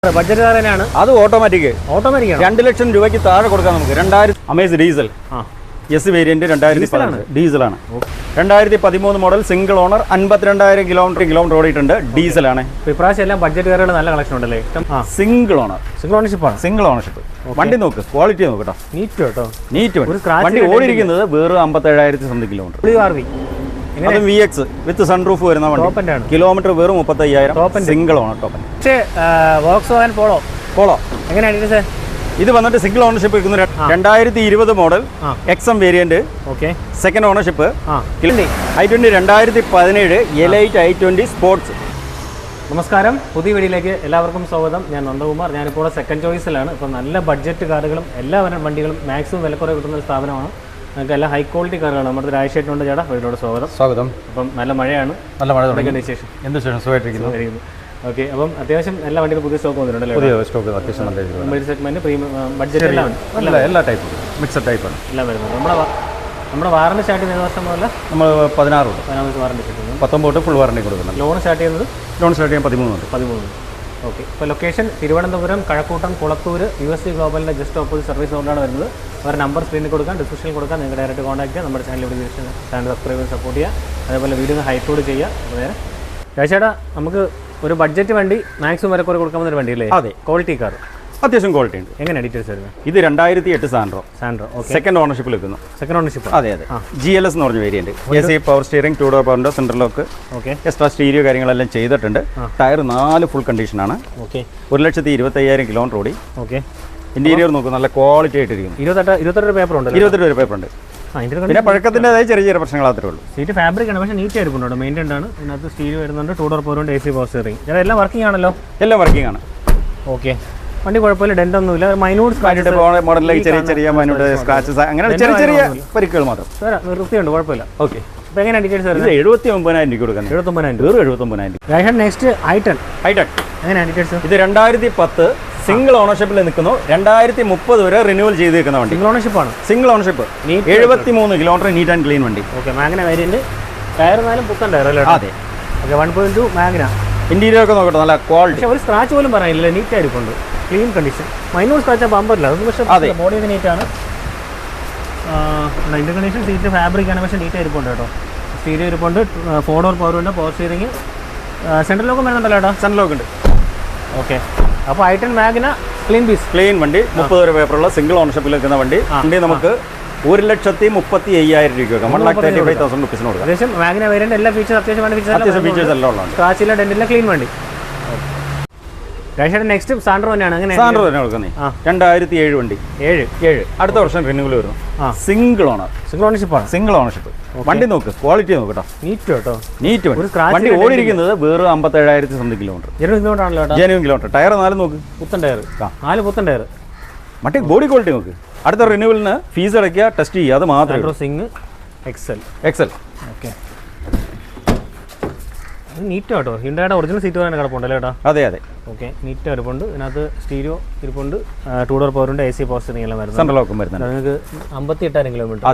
Budget car തന്നെയാണ്. അത് automatic 2 ലക്ഷം രൂപയ്ക്ക് താഴെ കൊടുക്കാം നമുക്ക്. 2000 അമേസ് ഡീസൽ എസ് വേരിയന്റ് 2010 ഡീസലാണ്. 2013 മോഡൽ സിംഗിൾ ഓണർ 52,000 കിലോമീറ്റർ ഓടിയിട്ടുണ്ട്. ഡീസലാണ്. ഇപ്രാവശ്യം എല്ലാം ബഡ്ജറ്റ് കാറുകൾ നല്ല കളക്ഷൻ ഉണ്ടല്ലേ. സിംഗിൾ ഓണർ സിംഗിൾ ഓണർഷിപ്പ്. വണ്ടി നോക്ക്, ക്വാളിറ്റി നോക്ക് കേട്ടോ. നീറ്റ് വണ്ടി ഓടിയിരിക്കുന്നത് വേറെ 57,000 സംതിങ് കിലോമീറ്റർ. അത് VX വിത്ത് സൺറൂഫ് വരുന്ന വണ്ടി. കിലോമീറ്റർ വെറും 35,000. Single owner top. Volkswagen Polo എങ്ങനെയാണ് ഇത് വന്നിട്ട് സിംഗിൾ ഓണർഷിപ്പ് എടുക്കുന്ന 2020 model XM variant. Second ownership. i20 2017 Elite i20 sports. നമസ്കാരം, പുതിയ വീഡിയോയിലേക്ക് എല്ലാവർക്കും സ്വാഗതം. ഞാൻ നന്ദകുമാർ. ഞാനിപ്പോൾ സെക്കൻഡ് ചോയ്സിലാണ്. ഇപ്പോൾ നല്ല ബഡ്ജറ്റ് കാറുകളും എല്ലാ വണ്ടികളും മാക്സിമം വിലക്കുറവ് കിട്ടുന്ന ഒരു സ്ഥാപനമാണ്. നമുക്ക് എല്ലാം ഹൈ ക്വാളിറ്റി കാറുകളാണ്. നമ്മുടെ രാജേഷേട്ടുണ്ട് ചേട്ടാ, വീട്ടിലോട് സ്വാഗതം. അപ്പം നല്ല മഴയാണ്. നല്ല മഴ. വിശേഷം എന്ത് വിശേഷം? സുഖമായിട്ടിരിക്കുന്നു. ഓക്കെ, അപ്പം അത്യാവശ്യം എല്ലാ വണ്ടികളും പുതിയ സ്റ്റോക്ക് വന്നിട്ടുണ്ടല്ലോ. പുതിയ സ്റ്റോക്ക് അത്യാവശ്യം നല്ല സെഗ്മെന്റ് പ്രീമിയം ബഡ്ജറ്റ് എല്ലാം എല്ലാ ടൈപ്പും മിക്സഡ് ടൈപ്പാണ് എല്ലാം വരുന്നത്. നമ്മുടെ വാറണ്ടി സ്റ്റാർട്ട് ചെയ്യുന്ന വർഷം മുതൽ നമ്മൾ 16 വാറണ്ടി കിട്ടുന്നു. 19 ഫുൾ വാറണ്ടി കൊടുക്കണം. ലോൺ സ്റ്റാർട്ട് ചെയ്യുന്നത് 13. ഓക്കെ, ഇപ്പോൾ ലൊക്കേഷൻ തിരുവനന്തപുരം കഴക്കൂട്ടം കുളത്തൂർ USC ഗ്ലോബലിൻ്റെ ജസ്റ്റ് ഓപ്പോസിറ്റ് സർവീസ് റോഡിലാണ് വരുന്നത്. അവരുടെ നമ്പർ സ്ക്രീനിൽ കൊടുക്കാം, ഡിസ്ക്രിപ്ഷനിൽ കൊടുക്കാം. നിങ്ങൾക്ക് ഡയറക്റ്റ് കോൺടാക്ട് ചെയ്യാം. നമ്മുടെ ചാനൽ ഇവിടെ ചാനൽ സബ്സ്ക്രൈബ് സപ്പോർട്ട് ചെയ്യുക. അതേപോലെ വീഡിയോ ഹൈറ്റോട് ചെയ്യുക. നേരെ ചേട്ടാ, നമുക്ക് ഒരു ബഡ്ജറ്റ് വണ്ടി മാക്സിമം വരെ കൊടുക്കാവുന്ന ഒരു വണ്ടി അല്ലേ? അതെ, ക്വാളിറ്റി കാർ അത്യാവശ്യം ക്വാളിറ്റി ഉണ്ട്. എങ്ങനെ ഡീറ്റെയിൽസ് വരുന്നത്? ഇത് 2008 സാൻഡ്രോ. സെക്കൻഡ് ഓണർഷിപ്പിൽ വെക്കുന്നു. അതെ. GLS എന്ന് പറഞ്ഞ variant. AC power steering, 2 door പവറിന്റെ സെൻട്രൽ ലോക്ക്, എക്സ്ട്രാ സ്റ്റീരിയോ കാര്യങ്ങളെല്ലാം ചെയ്തിട്ടുണ്ട്. ടയർ 4 ഫുൾ കണ്ടീഷനാണ്. 1,25,000 കിലോമീറ്റർ ഓടി. ഇന്റീരിയർ നോക്കും, നല്ല ക്വാളിറ്റി ആയിട്ടിരിക്കും. 28 പേപ്പർ ഉണ്ട്. 28 പേപ്പർ ഉണ്ട്. പിന്നെ പഴക്കത്തിൻ്റെതായ ചെറിയ പ്രശ്നങ്ങൾ മാത്രമേ ഉള്ളൂ. സീറ്റ് ഫാബ്രിക് ആണ്, പക്ഷേ നീറ്റ് ആയിരിക്കും. മെയിൻറ്റൈൻഡ് ആണ്. ഇതിനകത്ത് സ്റ്റീരിയോ വരുന്നുണ്ട്, 2 ഡോർ പവറുണ്ട്, AC പവർ സ്റ്റിയറിംഗ്. എല്ലാം വർക്കിംഗ് ആണല്ലോ. എല്ലാം വർക്കിംഗ് ആണ്. ഓക്കെ, വണ്ടി കുഴപ്പമില്ല, ഡെന്റ് ഒന്നുമില്ല. മോഡലിലേക്ക് ചെറിയ മൈന്യൂട്ട് സ്ക്രാച്ചസ്, അങ്ങനെ ചെറിയ പരിക്കുകൾ മാത്രം. വൃത്തിയുണ്ട്, കുഴപ്പമില്ല. ഓക്കെ, അപ്പോൾ എങ്ങനെ ഡീറ്റെയിൽസ് വരുന്നത്? 79,000 രൂപ കൊടുക്കുന്നത്. 79,000. നെക്സ്റ്റ് i10 എങ്ങനെയാണ് ഡീറ്റെയിൽസ്? ഇത് 2010 സിംഗിൾ ഓണർഷിപ്പിൽ നിൽക്കുന്നു. 2030 വരെ റിന്യൂവൽ ചെയ്ത് നിൽക്കുന്ന വണ്ടി. Single ownership 73 kilometre neat and clean വണ്ടി. Okay, Magna variant. ടയർ 4 പുത്തൻ ടയർ അല്ലേ? അതെ. Okay, 1.2 Magna. ഇന്റീരിയർ ഒക്കെ നോക്കട്ടെ, നല്ല ക്വാളിറ്റി. പക്ഷേ ഒരു സ്ക്രാച്ച് പോലും പറയാനില്ല, നീറ്റ് ആയിരിക്കുന്നുണ്ട്, ക്ലീൻ കണ്ടീഷൻ. മൈനൂർ സ്ക്രാച്ച് ബമ്പറില്ല, അതൊന്നും. പക്ഷേ ബോഡി ഒക്കെ നീറ്റാണ്. ഇന്റർ കണ്ടീഷൻ, സീറ്റ് ഫാബ്രിക് ആണ്, പക്ഷേ നീറ്റ് ആയിരിക്കുന്നുണ്ട് കേട്ടോ. സ്റ്റീരിയോ ഇരിപ്പുണ്ട്, 4 ഡോർ പവറുണ്ട്, പവർ സ്റ്റിയറിംഗ്. സെൻട്രൽ ലോക്കും വരുന്നുണ്ടല്ലോ ചേട്ടാ? സെൻട്രൽ ലോക്ക് ഉണ്ട്. ഓക്കെ, അപ്പോൾ i10 മാഗ്ന ക്ലീൻ വണ്ടി. 30 വരെ പേപ്പറുള്ള സിംഗിൾ ഓണർഷിപ്പിൽ നിൽക്കുന്ന വണ്ടി. നമുക്ക് 1,35,000 രൂപ, 1,35,000 റുപ്പീസിന് കൊടുക്കാം. അത്യാവശ്യം മാഗ്ന വേരിയന്റ് എല്ലാ ഫീച്ചേഴ്സ് അത്യാവശ്യം ഫീച്ചേഴ്സ് എല്ലാം ഉള്ളതാണ്. സ്ക്രാച്ചില്ല, ഡെന്റില്ല, ക്ലീൻ വണ്ടി. നെക്സ്റ്റ് സാൻഡ്രോ തന്നെയാണ്. അങ്ങനെ സാൻഡ്രോ തന്നെ കൊടുക്കുന്നത്. 2007 വണ്ടി. 7 അടുത്ത വർഷം റിന്യൂവൽ വരുന്നു. സിംഗിൾ ഓണർഷിപ്പ്. വണ്ടി നോക്ക്, ക്വാളിറ്റി നോക്ക് കേട്ടോ. നീറ്റ് വണ്ടി ഓടിയിരിക്കുന്നത് വേറെ 57,000 something kilometre. Genuine kilometre. Tyre 4 നോക്ക്, പുത്തൻ ടയർ. 4 പുത്തൻ ടയർ. മറ്റേ ബോഡി ക്വാളിറ്റി നോക്ക്. അടുത്ത റിന്യൂവലിന് ഫീസ് അടയ്ക്കുക, ടെസ്റ്റ് ചെയ്യുക, അത് മാത്രമേ. സിംഗ് എക്സൽ. ഓക്കെ, നീറ്റ് കേട്ടോ. ഹിൻഡയുടെ ഒറിജിനൽ സീറ്റ് തന്നെ കിടപ്പുണ്ടല്ലോ ചേട്ടാ? അതെ. ഓക്കെ, നീറ്റ് ഇരിപ്പുണ്ട്. ഇതിനകത്ത് സ്റ്റീരിയോ ഇരിപ്പുണ്ട്, 2 ഡോർ പവറുണ്ട്, AC പവർ സ്റ്റിയറിംഗ് എല്ലാം വരുന്നത്. സെൻട്രൽ ലോക്കും വരുന്നുണ്ട്. നിങ്ങൾക്ക് 58,000 കിലോമീറ്റർ,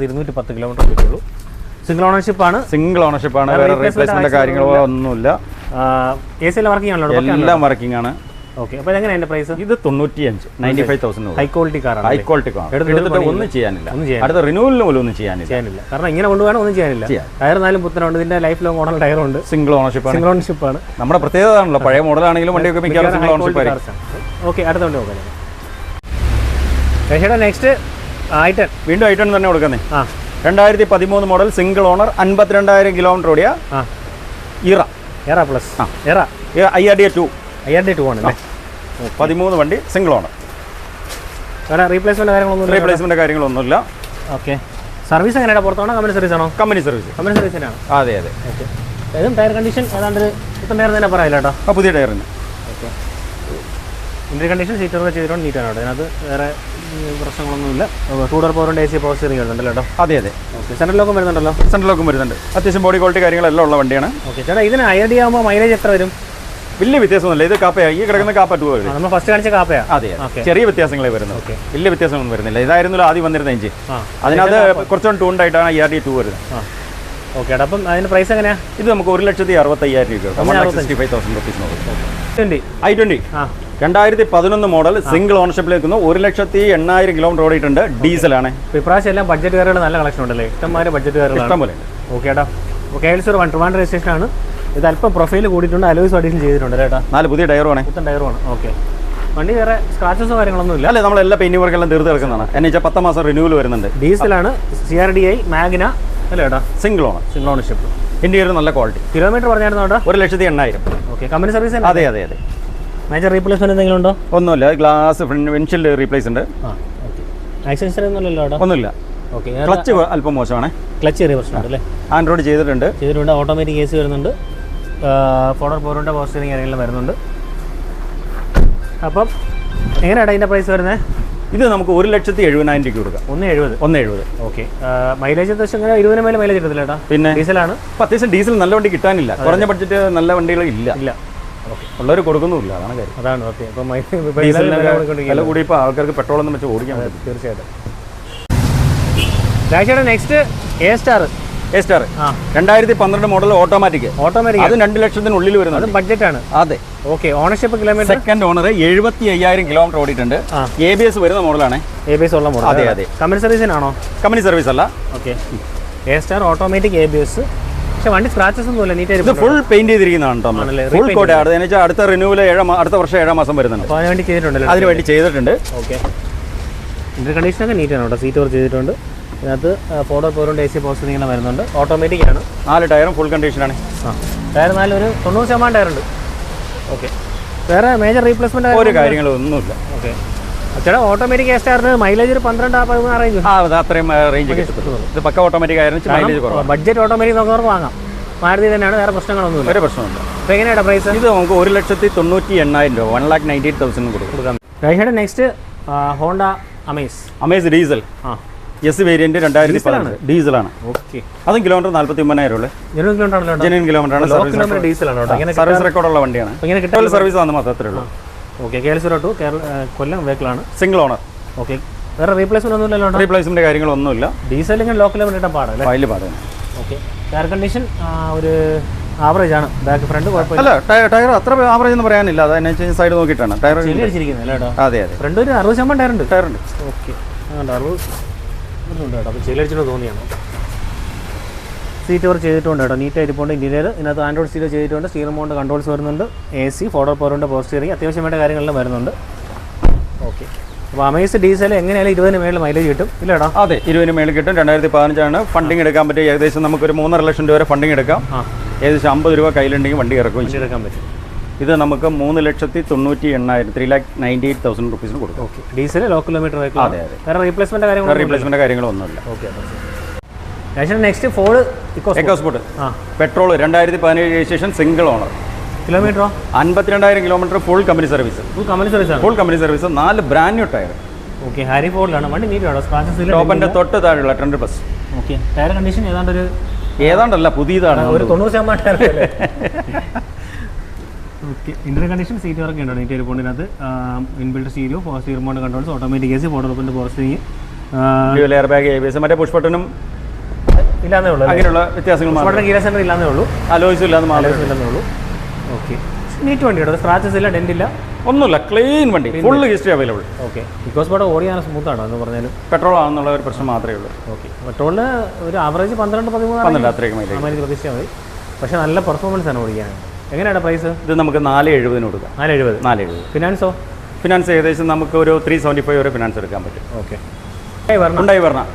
210 കിലോമീറ്റർ കിട്ടുള്ളൂ. സിംഗിൾ ഓണർഷിപ്പാണ്. വേറെ റീപ്ലേസ്മെന്റ് കാര്യങ്ങളോ ഒന്നുമില്ല. AC എല്ലാം വർക്കിംഗ് ആണല്ലോ? എല്ലാം വർക്കിംഗ് ആണ്. ഓക്കെ, അപ്പോൾ എങ്ങനെയാണ് എൻ്റെ പ്രൈസ്? ഇത് 95,000. ഹൈ ക്വാളിറ്റി കാറാണ്. എടുത്തിട്ട് ഒന്നും ചെയ്യാനില്ല. അടുത്ത റിന്യൂവലിന് പോലും ഒന്നും ചെയ്യാനില്ല. കാരണം ഇങ്ങനെ കൊണ്ടുപോകാൻ ഒന്നും ചെയ്യാനില്ല. ടയർ 4 പുത്തനുണ്ട്. ഇതിന്റെ ലൈഫ് ലോങ് മോഡൽ ടയർ ഉണ്ട്. സിംഗിൾ ഓണർഷിപ്പാണ്. നമ്മുടെ പ്രത്യേകത ആണല്ലോ, പഴയ മോഡലാണെങ്കിലും വണ്ടിയൊക്കെ മിക്കവാറും സിംഗിൾ ഓണർഷിപ്പ് ആയിരിക്കും. ഓക്കെ, അടുത്ത വണ്ടി നോക്കാം. Next i10. വീണ്ടും i10 തന്നെ കൊടുക്കുന്നേ. 2013 മോഡൽ സിംഗിൾ ഓണർ, 52,000 കിലോമീറ്റർ ഓടിയ ഇറ പ്ലസ് IRDA 2 ആണ്. 13 വണ്ടി, സിംഗിൾ ഓണർ. റീപ്ലേസ്മെന്റ് കാര്യങ്ങളൊന്നുമില്ല. ഓക്കെ, സർവീസ് എങ്ങനെയാണ്? പുറത്താണോ കമ്പനി സർവീസ് ആണോ? കമ്പനി സർവീസ് തന്നെയാണ്. അതെ. ഓക്കെ, ഏതും ടയർ കണ്ടീഷൻ ഏതാണ്ട് പുത്തൻ ടയർ തന്നെ പറയില്ല കേട്ടോ? പുതിയ ടയറിന്. ഓക്കെ, ഇന്റർ കണ്ടീഷൻ, സീറ്റൊക്കെ ചെയ്തിട്ടുണ്ട്, നീറ്റാണ് കേട്ടോ. അതിനകത്ത് വേറെ പ്രശ്നങ്ങളൊന്നുമില്ല. 2 ഡോർ പവറുണ്ട്, AC പവർ സ്റ്റിയറിംഗ് വരുന്നുണ്ടല്ലോ കേട്ടോ? അതെ. ഓക്കെ, സെൻട്രൽ ലോക്കും വരുന്നുണ്ടല്ലോ? അത്യാവശ്യം ബോഡി ക്വാളിറ്റി കാര്യങ്ങളെല്ലാം ഉള്ള വണ്ടിയാണ്. ഓക്കെ ചേട്ടാ, ഇതിന് IRDA ആകുമ്പോൾ മൈലേജ് എത്ര വരും? വലിയ വ്യത്യാസമൊന്നുമില്ല. ഇത് കാപ്പയാണ്, ഈ കിടക്കുന്ന കാപ്പ 2 വരും. നമ്മൾ ഫസ്റ്റ് കാണിച്ച കാപ്പയാണ്. അതെ, ചെറിയ വ്യത്യാസങ്ങളെ വരുന്നത്. വലിയ വ്യത്യാസമൊന്നും വരുന്നില്ല. ഇതായിരുന്നല്ലോ ആദ്യം വന്നിരുന്ന എഞ്ചിൻ. അതിനകത്ത് കുറച്ചുകൂടി ട്യൂൺഡായിട്ടാണ് IRDA 2 വരുന്നത്. ഓക്കെ, അപ്പം അതിന്റെ പ്രൈസ് എങ്ങനെയാണ്? ഇത് നമുക്ക് 1,65,000 രൂപ, 1,65,000 റുപ്പീസ്. i20 2011 മോഡൽ സിംഗിൾ ഓണർഷിപ്പിൽ നിൽക്കുന്നു. 1,80,000 കിലോമീറ്റർ ഓടിയിട്ടുണ്ട്. ഡീസലാണ്. ഇപ്രാവശ്യം എല്ലാം ബഡ്ജറ്റ് കാറുകൾ നല്ല കളക്ഷൻ ഉണ്ടല്ലേ? ഇഷ്ടംമാതിരി ബഡ്ജറ്റ് കാറുകൾ ഇഷ്ടംപോലെ. ഓക്കെ ഏട്ടാ. KL01 ട്രിവാൻഡ്രം രജിസ്ട്രേഷൻ ആണ്. ഇത് അല്പം പ്രൊഫൈൽ കൂടിയിട്ടുണ്ട്, അലോയ്സ് അഡീഷൻ ചെയ്തിട്ടുണ്ട് ചേട്ടാ. 4 പുതിയ ടയറുമാണ്. പുത്തൻ ടയറുമാണ്. ഓക്കെ. വണ്ടി വേറെ സ്ക്രാച്ചസോ കാര്യങ്ങളൊന്നും ഇല്ല അല്ലേ? നമ്മളെല്ലാ പെയിന്റ് വർക്കെല്ലാം തീർത്ത് കിടക്കുന്നതാണ്. എന്നു വെച്ചാൽ 10 മാസം റിന്യൂവൽ വരുന്നുണ്ട്. ഡീസലാണ്. CRDI മാഗ്ന അല്ലേ ഏട്ടാ? Single ownership. ഇന്റീരിയർ നല്ല ക്വാളിറ്റി. കിലോമീറ്റർ പറഞ്ഞായിരുന്നു കേട്ടോ? 1,80,000. ഓക്കെ. Company service? അതെ. മേജർ റീപ്ലേസ്മെന്റ് എന്തെങ്കിലും ഉണ്ടോ? ഒന്നുമില്ല. ഗ്ലാസ് വിൻഷീൽഡ് റീപ്ലേസ് ഉണ്ട്. ആക്സിഡൻസ് ഒന്നുമില്ലല്ലോ കേട്ടോ? ഒന്നുമില്ല. ഓക്കെ. ക്ലച്ച് അല്പം മോശമാണ്. ക്ലച്ച് ചെറിയ പ്രശ്നമുണ്ട് അല്ലേ? ആൻഡ്രോയിഡ് ചെയ്തിട്ടുണ്ട്. ഓട്ടോമാറ്റിക് AC വരുന്നുണ്ട്. ഫോർവേഡ് പവറിൻ്റെ പവർ സ്റ്റിയറിംഗ് കാര്യങ്ങളെല്ലാം വരുന്നുണ്ട്. അപ്പം എങ്ങനെയാണ് അതിൻ്റെ പ്രൈസ് വരുന്നത്? ഇത് നമുക്ക് 1,70,000 രൂപ കൊടുക്കാം. 1,70,000. ഓക്കെ. മൈലേജ് അത്യാവശ്യം 20 മേലെ മൈലേജ് കിട്ടത്തില്ല ചേട്ടാ? പിന്നെ ഡീസലാണ്. അപ്പോൾ അത്യാവശ്യം ഡീസൽ നല്ല വണ്ടി കിട്ടാനില്ല. കുറഞ്ഞ ബഡ്ജറ്റ് നല്ല വണ്ടികൾ ഇല്ല. ഓക്കെ. ഉള്ളവർ കൊടുക്കുന്നുമില്ല. അതാണ് കാര്യം. അതാണ്. ഓക്കെ. അപ്പം ഡീസലിനൊക്കെ വില കൂടി ഇപ്പോൾ ആൾക്കാർക്ക് പെട്രോളൊന്നും വെച്ച് ഓടിക്കാൻ പറ്റും. തീർച്ചയായിട്ടും. രാജേട്ടാ next A star. 2012 model automatic. അത് 2 ലക്ഷത്തിനുള്ളിൽ വരുന്നത്. അത് ബഡ്ജറ്റാണ്. അതെ. Okay. Ownership kilometre? Second owner 75,000 kilometre ഓടിയിട്ടുണ്ട്. ABS വരുന്ന മോഡലാണ്. ABS ഉള്ള മോഡൽ? അതെ. കമ്പനി സർവീസിനാണോ? കമ്പനി സർവീസ് അല്ല. Okay. A star automatic ABS. പക്ഷെ വണ്ടി സ്ക്രാച്ചസ് ഒന്നുമില്ല. നീറ്റ് ഫുൾ പെയിന്റ് ചെയ്തിരിക്കുന്നതാണ്. Full coat. അടുത്ത റിന്യൂവൽ അടുത്ത വർഷം 7 മാസം വരുന്നുണ്ട്. അപ്പോൾ അതിന് വേണ്ടി ചെയ്തിട്ടുണ്ടല്ലോ? അതിന് വേണ്ടി ചെയ്തിട്ടുണ്ട്. ഓക്കെ. ഇന്റർ കണ്ടീഷനൊക്കെ നീറ്റാണ് കേട്ടോ. സീറ്റ് ഓവർ ചെയ്തിട്ടുണ്ട്. ഇതിനകത്ത് ഫോർവേഡ് പവറിൻ്റെ AC പവർ സ്റ്റിയറിംഗ് ഇങ്ങനെ വരുന്നുണ്ട്. ഓട്ടോമാറ്റിക് ആണ്. 4 ടയറും ഫുൾ കണ്ടീഷനാണ്. ടയർ 4 ഒരു 90% ടയറുണ്ട്. ഓക്കെ. വേറെ മേജർ റീപ്ലേസ്മെന്റ് ഒരു കാര്യങ്ങളൊന്നുമില്ല. ഓക്കെ. ചേട്ടാ ഓട്ടോമാറ്റിക് A സ്റ്റാറിന് മൈലേജ് ഒരു 12-13 റേഞ്ച്? അത്രയും റേഞ്ച് കിട്ടും. ഇത് പക്ക ഓട്ടോമാറ്റിക് ആയിരുന്നു. മൈലേജ് കുറവാണ്. ബഡ്ജറ്റ് ഓട്ടോമാറ്റിക് നോക്കുന്നവർക്ക് വാങ്ങാം. മാരുതി തന്നെയാണ്. വേറെ പ്രശ്നങ്ങളൊന്നുമില്ല. ഒരു പ്രശ്നമില്ല. അപ്പോൾ എങ്ങനെയാണ് പ്രൈസ്? ഇത് നമുക്ക് 1,98,000 രൂപ 1,98,000 കൊടുക്കാം. രാജേട്ടാ next Honda Amaze diesel. S variant 2010 ഡീസലാണ്. ഓക്കെ. അതും കിലോമീറ്റർ 49,000 ഉള്ളൂ. ജെന്യൂൻ കിലോമീറ്റർ ആണ്. സർവീസ് റെക്കോർഡുള്ള വണ്ടിയാണ്. സർവീസ് വന്ന് മാത്രമേ ഉള്ളൂ. ഓക്കെ. KL02 കൊല്ലം വെഹിക്കിളാണ്. Single owner. ഓക്കെ. വേറെ റീപ്ലേസ്മെന്റ് ഒന്നുമില്ലല്ലോ? റീപ്ലേസ്മെന്റ് കാര്യങ്ങളൊന്നുമില്ല. ഡീസൽ ഇങ്ങനെ ലോക്കൽ കിട്ടാൻ പാടല്ലേ? ഫയല് പാടാണ്. ഓക്കെ. ടയർ കണ്ടീഷൻ ഒരു ആവറേജ് ആണ്. ബാക്ക് ഫ്രണ്ട് അല്ല, ടയർ അത്ര ആവറേജ് എന്ന് പറയാനില്ല. അതിനനുസരിച്ച് സൈഡ് നോക്കിയിട്ടാണ് ടയർ അടിച്ചിരിക്കുന്നത് അല്ലേ? അതെ. ഫ്രണ്ട് ഒരു 60% ടയറുണ്ട്. ഓക്കെ. 60 ഉണ്ട് കേട്ടോ. അപ്പോൾ ചെല്ലടിച്ചിട്ട് തോന്നിയാണ്. സീറ്റ് ഓവർ ചെയ്തിട്ടുണ്ട് കേട്ടോ. നീറ്റ് ആയിരിപ്പുണ്ട്. ഇന്റീരിയർ ഇതിനകത്ത് ആൻഡ്രോയിഡ് സ്റ്റീരിയോ ചെയ്തിട്ടുണ്ട്. സ്റ്റീറിംഗ് മൗണ്ട് കൺട്രോൾസ് വരുന്നുണ്ട്. AC ഫോർവേഡ് പവറിൻ്റെ പവർ സ്റ്റിയറിംഗ് അത്യാവശ്യം വേണ്ട കാര്യങ്ങളെല്ലാം വരുന്നുണ്ട്. ഓക്കെ. അപ്പോൾ അമേസ് ഡീസൽ എങ്ങനെയായാലും 20 മേളിൽ മൈലേജ് കിട്ടും ഇല്ലേടാ? അതെ, 20 മേളിൽ കിട്ടും. 2015 ഫണ്ടിങ് എടുക്കാൻ പറ്റും. ഏകദേശം നമുക്കൊരു 3.5 ലക്ഷം രൂപ വരെ ഫണ്ടിങ് എടുക്കാം. ഏകദേശം 50 രൂപ കയ്യിലുണ്ടെങ്കിൽ വണ്ടി ഇറക്കും എടുക്കാൻ പറ്റും. ഇത് നമുക്ക് 3,98,000 3,98,000 റുപ്പീസിന് കൊടുക്കും. Okay. Diesel low kilometre vehicle. അതെ. വേറെ റീപ്ലേസ്മെന്റ് കാര്യങ്ങളൊന്നുമില്ല. Okay. Next Ford EcoSport petrol 2017 registration single owner. കിലോമീറ്ററോ? 52,000 kilometre full company service. Full company service 4 brand new tyre. Okay. ഹാരി ഫോർഡിലാണ് വണ്ടി. നീറ്റാണോ? സ്ക്രാച്ചസ് ഇല്ല. ടോപ്പിന്റെ തൊട്ട് താഴെയുള്ള 10+. ഓക്കെ. ടയർ കണ്ടീഷൻ ഏതാണ്ടല്ല പുതിയതാണ്. ഒരു 90% ടയർ അല്ലേ? Okay. Interior condition seat work ഉണ്ടോ? നീറ്റ് ആയിരിക്കുന്നതിനകത്ത് inbuilt stereo, steering mount controls, automatic AC, forward പവറിൻ്റെ power steering, air bag, ABS, മറ്റേ പുഷ് ബട്ടണും ഇല്ലാന്നേ ഉള്ളൂ. അങ്ങനെയുള്ള വ്യത്യാസങ്ങൾ ഗിയർ സെൻറ്റർ ഇല്ലാന്നേ ഉള്ളൂ. അലോയ്സും ഇല്ലാന്ന് ഉള്ളൂ. ഓക്കെ. നീറ്റ് വണ്ടി കേട്ടോ. സ്ക്രാച്ചസ് ഇല്ല, ഡെന്റ് ഇല്ല, ഒന്നുമില്ല. ക്ലീൻ വണ്ടി, full history available. Okay. Because ഓടിയാണ് സ്മൂത്ത് ആണോ എന്ന് പറഞ്ഞാലും? പെട്രോൾ ആണെന്നുള്ള ഒരു പ്രശ്നം മാത്രമേ ഉള്ളൂ. ഓക്കെ. പെട്രോളിന് ഒരു ആവറേജ് 12-13 അത്രയൊക്കെ മൈലേജ് പ്രതീക്ഷിച്ചാൽ മതി. പക്ഷേ നല്ല പെർഫോമൻസ് ആണ് ഓടിക്കാൻ. എങ്ങനെയാണ് പ്രൈസ്? ഇത് നമുക്ക് 470 കൊടുക്കാം. 470. ഫിനാൻസോ? ഫിനാൻസ് ഏകദേശം നമുക്ക് ഒരു 375 വരെ ഫിനാൻസ് എടുക്കാൻ പറ്റും. ഓക്കെ. ഉണ്ടായി വരണം.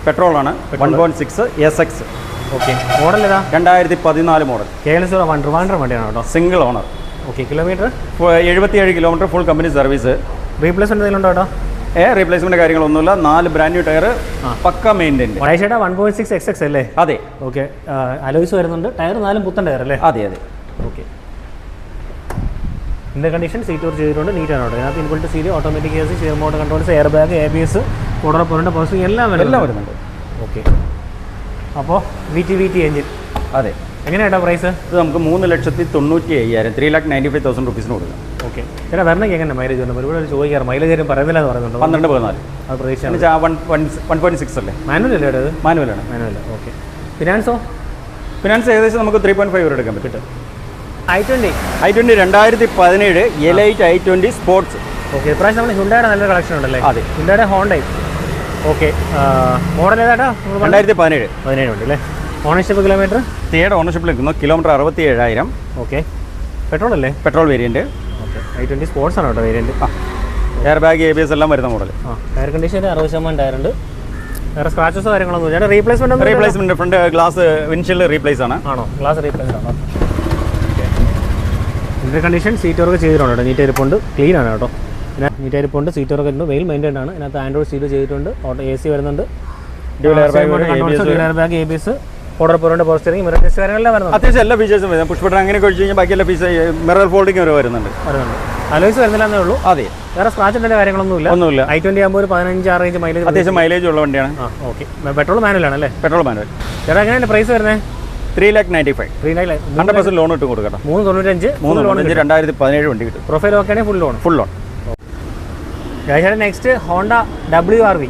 പെട്രോൾ ആണ്. 1.6 SX. ഓക്കെ. മോഡൽ ഏതാ? 2014 മോഡൽ. KL01 ട്രിവാൻഡ്രം വണ്ടിയാണ് കേട്ടോ. Single owner. Okay. Kilometre 77 kilometre full company service. Replacement എന്തെങ്കിലും ഉണ്ടോ? റീപ്ലേസ്മെന്റ് കാര്യങ്ങളൊന്നുമില്ല. 4 ബ്രാൻഡ് ന്യൂ ടയർ, പക്ക മെയിൻ്റെയിൻ. 1.6 SX അല്ലേ? അതെ. ഓക്കെ. അലോയ്സ് വരുന്നുണ്ട്. ടയർ 4 പുത്തൻ ടയർ അല്ലേ? അതെ. Okay. Inter condition seat over ചെയ്തിട്ടുണ്ട്. നീറ്റാണ് കേട്ടോ. ഇതിനകത്ത് inbuilt stereo, automatic AC, steering mount controls, air bag, ABS, forward പവറിൻ്റെ പവർ സ്റ്റിയറിംഗ് എല്ലാം വരുന്നുണ്ട്. ഓക്കെ. അപ്പോൾ VT എഞ്ചിൻ. അതെ. എങ്ങനെയാട്ടോ പ്രൈസ്? ഇത് നമുക്ക് 3,95,000 3,95,000 റുപ്പീസിന് കൊടുക്കാം. ഓക്കെ. ചേട്ടാ വരണമെങ്കിൽ എങ്ങനെ മൈലേജ് ഉണ്ട്? ഒരുപാട് ചോദിക്കാറ്. മൈലേജ് ആരും പറയുന്നില്ല എന്ന് പറയുന്നുണ്ട്. 12-14. അത് പ്രതീക്ഷ 1.6 അല്ലേ? മാനുവൽ അല്ലേ അത്? മാനുവലാണ്. ഓക്കെ. ഫിനാൻസോ? ഫിനാൻസ് ഏകദേശം നമുക്ക് 3.5 വരെ എടുക്കാൻ പറ്റും. i20 2017 Elite i20 sports. Okay, ഇപ്രാവശ്യം നമ്മൾ ഹ്യുണ്ടായുടെ നല്ലൊരു കളക്ഷൻ ഉണ്ടല്ലേ? അതെ, ഹ്യുണ്ടായുടെ ഹോണ്ടയും. Okay, model ഏതാട്ടോ? 2017 ഉണ്ട് അല്ലേ? Ownership kilometre? തേർഡ് ഓണർഷിപ്പിൽ നിൽക്കുന്നു. കിലോമീറ്റർ 67,000. ഓക്കെ, പെട്രോൾ അല്ലേ? Petrol variant. Okay, i20 sports ആണ് കേട്ടോ വേരിയൻറ്റ്. എയർ ബാഗ് ABS എല്ലാം വരുന്ന മോഡൽ. ടയർ കണ്ടീഷൻ 60% ടയർ ഉണ്ട്. വേറെ സ്ക്രാച്ചസോ കാര്യങ്ങളൊന്നും ഇല്ല. Replacement front glass windshield replace ആണ്. ആണോ? ഗ്ലാസ് റീപ്ലേസ് ആണോ? ഇതിൻ്റെ കണ്ടീഷൻ സീറ്റ് വർക്ക് ചെയ്തിട്ടുണ്ട് കേട്ടോ. നീറ്റ് ഇരിപ്പുണ്ട്, ക്ലീൻ ആണ് കേട്ടോ. പിന്നെ നീറ്റ് ഇരിപ്പുണ്ട്, സീറ്റ് വർക്ക് ഉണ്ട്, വെയിൽ മെയിൻറ്റൈൻ ആണ്. ഇതിനകത്ത് ആൻഡ്രോയിഡ് സീറ്റ് ചെയ്തിട്ടുണ്ട്. AC വരുന്നുണ്ട്, എയർ ബാഗ് ABS, ഓർഡർ പോറിൻ്റെ പവർ സ്റ്റിയറിംഗ്, മിറർ ടെസ്റ്റ് കാര്യങ്ങളെല്ലാം വരുന്നുണ്ട്. അത്യാവശ്യം എല്ലാ ഫീച്ചേഴ്സും വരുന്നത്. പുഷ് ബട്ടൺ അങ്ങനെ കഴിച്ച് കഴിഞ്ഞാൽ ബാക്കി എല്ലാ ഫീച്ചർ മിറർ ഫോൾഡിംഗ് വരെ വരുന്നുണ്ട്. അലോയ്സ് വരുന്നില്ലെന്നേ ഉള്ളൂ. അതെ, വേറെ സ്ക്രാച്ചിൻ്റെ കാര്യങ്ങളൊന്നുമില്ല. i20 ആകുമ്പോൾ ഒരു 15 റേഞ്ച് മൈലേജ്, അത്യാവശ്യം മൈലേജ് ഉള്ള വണ്ടിയാണ്. ഓക്കെ, പെട്രോൾ മാനുവൽ ആണല്ലേ? Petrol manual. ചേട്ടാ എങ്ങനെയാണ് പ്രൈസ് വരുന്നത്? 3,95,000. 100% ലോൺ ഇട്ട് കൊടുക്കണം. 395 2017 വണ്ടി കിട്ടും. പ്രൊഫൈൽ ഒക്കെ ആണെങ്കിൽ full loan. Next Honda WRV.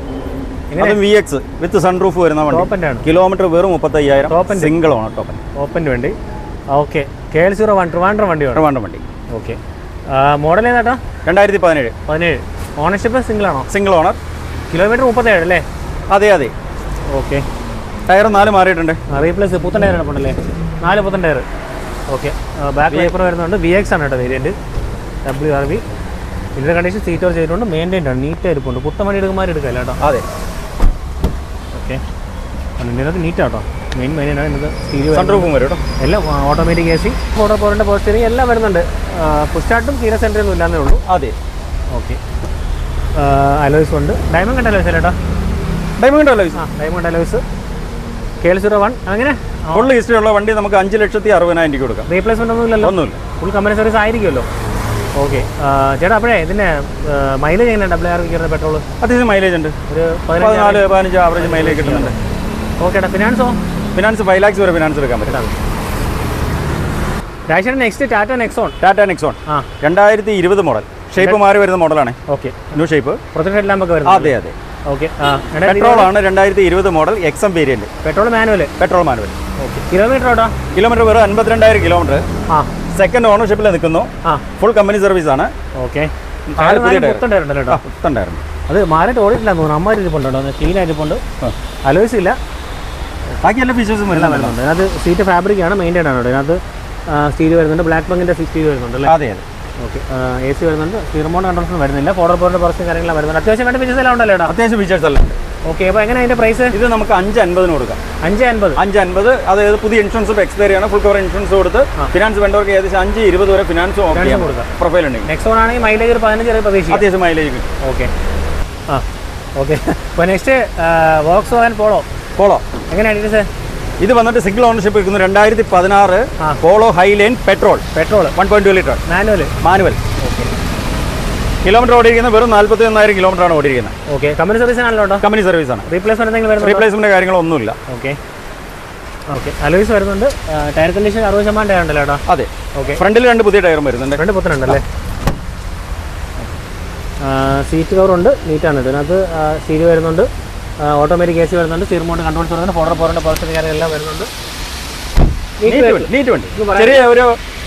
അതും VX വിത്ത് സൺറൂഫ് വരുന്ന വണ്ടി. കിലോമീറ്റർ വെറും 35,000. സിംഗിൾ ഓണർ ടോപ്പിൻ്റെ വണ്ടി. ഓക്കെ, KL01 ട്രിവാൻഡ്രം വണ്ടി. ഓക്കെ, മോഡൽ ഏതാട്ടാ? 2017. ഓണർഷിപ്പ് സിംഗിൾ ആണോ? Single owner. കിലോമീറ്റർ 37 അല്ലേ? അതെ. ഓക്കെ, ടയർ 4 മാറിയിട്ടുണ്ട്. റീപ്ലേസ് പുത്തൻ ടയർ ഉണ്ടല്ലേ? 4 പുത്തൻ ടയർ. ഓക്കെ, ബാക്ക് വൈപ്പർ വരുന്നുണ്ട്. VX ആണ് കേട്ടോ വേരിയൻറ്റ്. WRV. ഇതിൻ്റെ കണ്ടീഷൻ സീറ്റ് വർക്ക് ചെയ്തിട്ടുണ്ട്, മെയിൻറ്റൈൻഡ് ആണ്, നീറ്റ് ആയിരിപ്പുണ്ട്. പുത്തൻ വണ്ടി എടുക്കാമെങ്കിൽ കേട്ടോ. അതെ. ഓക്കെ, ഇതിനകത്ത് നീറ്റാട്ടോ, മെയിൻറ്റൈൻ ആണ്. ഇതിനകത്ത് സ്റ്റീരിയോ സൺറൂഫും വരും കേട്ടോ. എല്ലാം ഓട്ടോമാറ്റിക് AC, ഓർഡർ പോറിൻ്റെ പവർ സ്റ്റിയറിംഗ് എല്ലാം വരുന്നുണ്ട്. പുഷ് സ്റ്റാർട്ടും കീ സെൻറ്റർ ഒന്നും ഇല്ലാന്നേ ഉള്ളൂ. അതെ. ഓക്കെ, അലോയ്സ് ഉണ്ട്. ഡയമണ്ട് അലോയ്സ് അല്ലേ കേട്ടോ? Diamond alloys. KL01 അങ്ങനെ ഫുൾ ഹിസ്റ്ററി ഉള്ള വണ്ടി നമുക്ക് 5,60,000 കൊടുക്കാം. റീപ്ലേസ്മെന്റ് ഒന്നുമില്ല. ഫുൾ കമ്പനി സർവീസ് ആയിരിക്കുമല്ലോ. ഓക്കെ, ചേട്ടാ അപ്പോഴേ ഇതിൻ്റെ മൈലേജ് എങ്ങനെയാണ് WRV പെട്രോൾ? അത്യാവശ്യം മൈലേജ് ഉണ്ട്. ഒരു 14-15 ആവറേജ് മൈലേജ് കിട്ടുന്നുണ്ട്. ഓക്കെ, ഫിനാൻസ് 5 lakhs വരെ ഫിനാൻസ് എടുക്കാൻ പറ്റും. Next Tata Nexon. 2020 model. Shape മാറി വരുന്ന മോഡലാണ്. Okay, new shape. പ്രൊജക്ട് ലാമ്പൊക്കെ വരുന്നത്. അതെ. പെട്രോൾ ആണ്. 2020 model XM variant. Petrol manual. Okay, kilometre വെറും 52,000 കിലോമീറ്റർ. സെക്കൻഡ് ഓണർഷിപ്പിൽ നിൽക്കുന്നു. ഫുൾ കമ്പനി സർവീസ് ആണ്. ഓക്കെ, പുത്തൻ ടയർ. അത് മാറിയിട്ട് ഓടിയിട്ടില്ല തോന്നുന്നു. അമ്മ ഇരിപ്പുണ്ടോ? ക്ലീൻ ആയിട്ടുണ്ട്. അലോയ്സ് ഇല്ല. ബാക്കി എല്ലാ ഫീച്ചേഴ്സും വരുന്നുണ്ട്. അതിനകത്ത് സീറ്റ് ഫാബ്രിക് ആണ്, മെയിൻറ്റൈൻ ആണ്. ഇതിനകത്ത് സ്റ്റീൽ വരുന്നുണ്ട്, ബ്ലാക്ക് ബങ്കിൻ്റെ സ്റ്റീൽ വരുന്നുണ്ട്. അതെ. ഓക്കെ, AC വരുന്നുണ്ട്. റിമോട്ട് കൺട്രോൾസ് വരുന്നില്ല. ഫോർഡർ പോറിൻ്റെ കുറച്ച് കാര്യങ്ങളെല്ലാം വരുന്നുണ്ട്. അത്യാവശ്യം വേണ്ട ഫീച്ചേഴ്സ് എല്ലാം ഉണ്ടല്ലോ? അത്യാവശ്യം ഫീച്ചേഴ്സ് എല്ലാം ഉണ്ട്. ഓക്കെ, അപ്പോൾ എങ്ങനെ അതിൻ്റെ പ്രൈസ്? ഇത് നമുക്ക് 5,50 കൊടുക്കാം. 5,50. അതായത് പുതിയ ഇൻഷുറൻസ് എക്സ്പയറി ആണ്. ഫുൾ കവർ ഇൻഷുറൻസ് കൊടുത്ത് ഫിനാൻസ് വെണ്ടർക്ക് ഏകദേശം 5,20 വരെ ഫിനാൻസ് കൊടുക്കാം. പ്രൊഫൈൽ ഉണ്ട്. നെക്സോൺ ആണെങ്കിൽ മൈലേജ് 15 പ്രതീക്ഷിക്കും. അത്യാവശ്യം മൈലേജ് കിട്ടും. Okay, okay. അപ്പോൾ നെക്സ്റ്റ് വോക്സ്വാഗൻ പോളോ എങ്ങനെയാണ് ഡീറ്റെയിൽസ്? ഇത് വന്നിട്ട് സിംഗിൾ ഓണർഷിപ്പ് എടുക്കുന്നു. 2016 Polo Highline petrol 1.2 litre manual. Okay, kilometre ഓടിയിരിക്കുന്നത് വെറും 41,000 കിലോമീറ്റർ ആണ് ഓടിയിരിക്കുന്നത്. ഓക്കെ, കമ്പനി സർവീസ് ആണല്ലോ? കമ്പനി സർവീസ് ആണ്. റീപ്ലേസ്മെന്റ് കാര്യങ്ങളൊന്നുമില്ല. ഓക്കെ, അലോയ്സ് വരുന്നുണ്ട്. ടയർ കണ്ടീഷൻ 60% ടയർ ഉണ്ടല്ലോ കേട്ടോ? അതെ. ഓക്കെ, ഫ്രണ്ടിൽ 2 പുതിയ ടയറും വരുന്നുണ്ട്. 2 പുത്തനുണ്ടല്ലേ? സീറ്റ് കവർ ഉണ്ട്, നീറ്റാണ്. ഇതിനകത്ത് സ്റ്റീരിയോ വരുന്നുണ്ട്, ഓട്ടോമാറ്റിക് AC വരുന്നുണ്ട്, റിമോട്ട് കൺട്രോൾസ് വരുന്നുണ്ട്, ഫോർഡർ പോറിൻ്റെ പവർ കാര്യങ്ങളെല്ലാം വരുന്നുണ്ട്. നീറ്റ് വണ്ടി. ചെറിയ ഒരു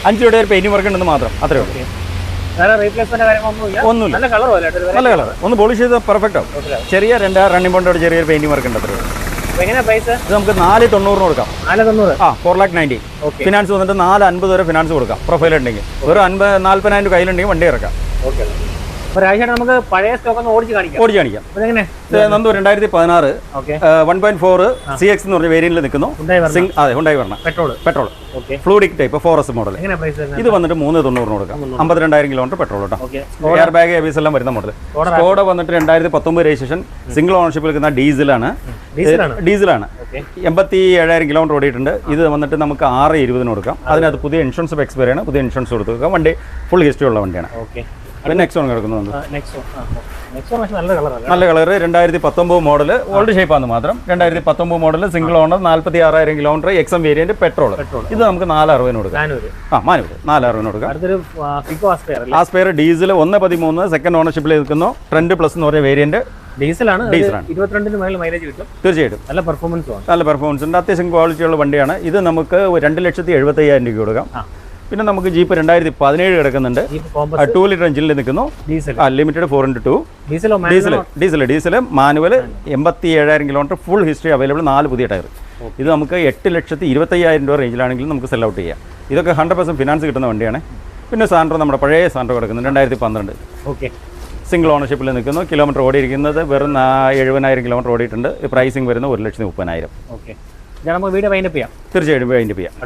5 രൂപയുടെ ഒരു പെയിന്റിംഗ് വർക്ക് ഉണ്ടെന്ന് മാത്രം, അത്രേ ഉള്ളൂ. വേറെ റീപ്ലേസ്മെന്റ് കാര്യങ്ങളൊന്നുമില്ല. നല്ല കളർ. ഒന്ന് പോളിഷ് ചെയ്ത് പെർഫെക്റ്റ് ആവും. ചെറിയ 2 റണ്ണിംഗ് പോണ്ടോട് ചെറിയൊരു പെയിന്റിംഗ് വർക്ക് ഉണ്ട്, അത്രേ ഉള്ളൂ. എങ്ങനെയാ പ്രൈസ്? ഇത് നമുക്ക് 4,90 കൊടുക്കാം. 4,90,000. ഫിനാൻസ് വന്നിട്ട് 4,50 വരെ ഫിനാൻസ് കൊടുക്കാം. പ്രൊഫൈൽ ഉണ്ടെങ്കിൽ വെറും 40,000 കയ്യിലുണ്ടെങ്കിൽ വണ്ടി ഇറക്കാം. നമുക്ക് പഴയ സ്റ്റോക്ക് ഒന്ന് ഓടിച്ച് കാണിക്കാം. നന്ദു 2016 1.4 CX എന്ന് പറഞ്ഞ വേരിയന്റിൽ നിൽക്കുന്നു. അതെ, ഹുണ്ടായി വരണം. Petrol fluidic type 4S model. ഇത് വന്നിട്ട് 3,90 കൊടുക്കാം. 52,000 കിലോമീറ്റർ പെട്രോൾ കേട്ടോ. എയർ ബാഗ് ABS എല്ലാം വരുന്ന മോഡൽ. സ്കോഡ വന്നിട്ട് 2019 രജിസ്ട്രേഷൻ, സിംഗിൾ ഓണർഷിപ്പിൽ നിൽക്കുന്ന ഡീസലാണ്. 87,000 കിലോമീറ്റർ ഓടിയിട്ടുണ്ട്. ഇത് വന്നിട്ട് നമുക്ക് 6,20 കൊടുക്കാം. അതിനകത്ത് പുതിയ ഇൻഷുറൻസ് എക്സ്പയറി ആണ്. പുതിയ ഇൻഷുറൻസ് കൊടുത്ത് വെക്കാം. വണ്ടി ഫുൾ ഹിസ്റ്ററി ഉള്ള വണ്ടിയാണ്. നെക്സോൺ കിടക്കുന്നുണ്ട്. നല്ല കളർ. 2019 മോഡൽ. ഓൾഡ് ഷേപ്പാണ് മാത്രം. 2019 model, single owner, 46,000 kilometre, XM variant petrol. ഇത് നമുക്ക് 4,60 കൊടുക്കാം. മാനുവൽ 4,60 കൊടുക്കാം. ആ സ്പെയർ ഡീസൽ 1.13 സെക്കൻഡ് ഓണർഷിപ്പിൽ നിൽക്കുന്നു. ട്രെൻഡ് പ്ലസ് എന്ന് പറഞ്ഞ വേരിയന്റ്. ഡീസലാണ്. 22 മൈലേജ് കിട്ടും. തീർച്ചയായിട്ടും നല്ല പെർഫോമൻസ് ഉണ്ട്. അത്യാവശ്യം ക്വാളിറ്റി ഉള്ള വണ്ടിയാണ്. ഇത് നമുക്ക് 2,75,000 കൊടുക്കാം. പിന്നെ നമുക്ക് ജീപ്പ് 2017 കിടക്കുന്നുണ്ട്. 2 ലിറ്റർ എഞ്ചിനിൽ നിൽക്കുന്നു. Limited 4x2 diesel manual 87,000 kilometre full history available. 4 പുതിയ ടയർ. ഇത് നമുക്ക് 8,25,000 രൂപ റേഞ്ചിലാണെങ്കിലും നമുക്ക് സെൽ ഔട്ട് ചെയ്യാം. ഇതൊക്കെ 100% ഫിനാൻസ് കിട്ടുന്ന വണ്ടിയാണ്. പിന്നെ സാൻഡ്രോ, നമ്മുടെ പഴയ സാൻഡ്രോ കിടക്കുന്നത് 2012. ഓക്കെ, സിംഗിൾ ഓണർഷിപ്പിൽ നിൽക്കുന്നു. കിലോമീറ്റർ ഓടിയിരിക്കുന്നത് വെറും 70,000 കിലോമീറ്റർ ഓടിയിട്ടുണ്ട്. പ്രൈസിംഗ് വരുന്നത് 1,30,000. ഓക്കെ, നമുക്ക് വീഡിയോ വൈൻഡപ്പ് ചെയ്യാം. തീർച്ചയായിട്ടും വൈൻഡപ്പ് ചെയ്യാം.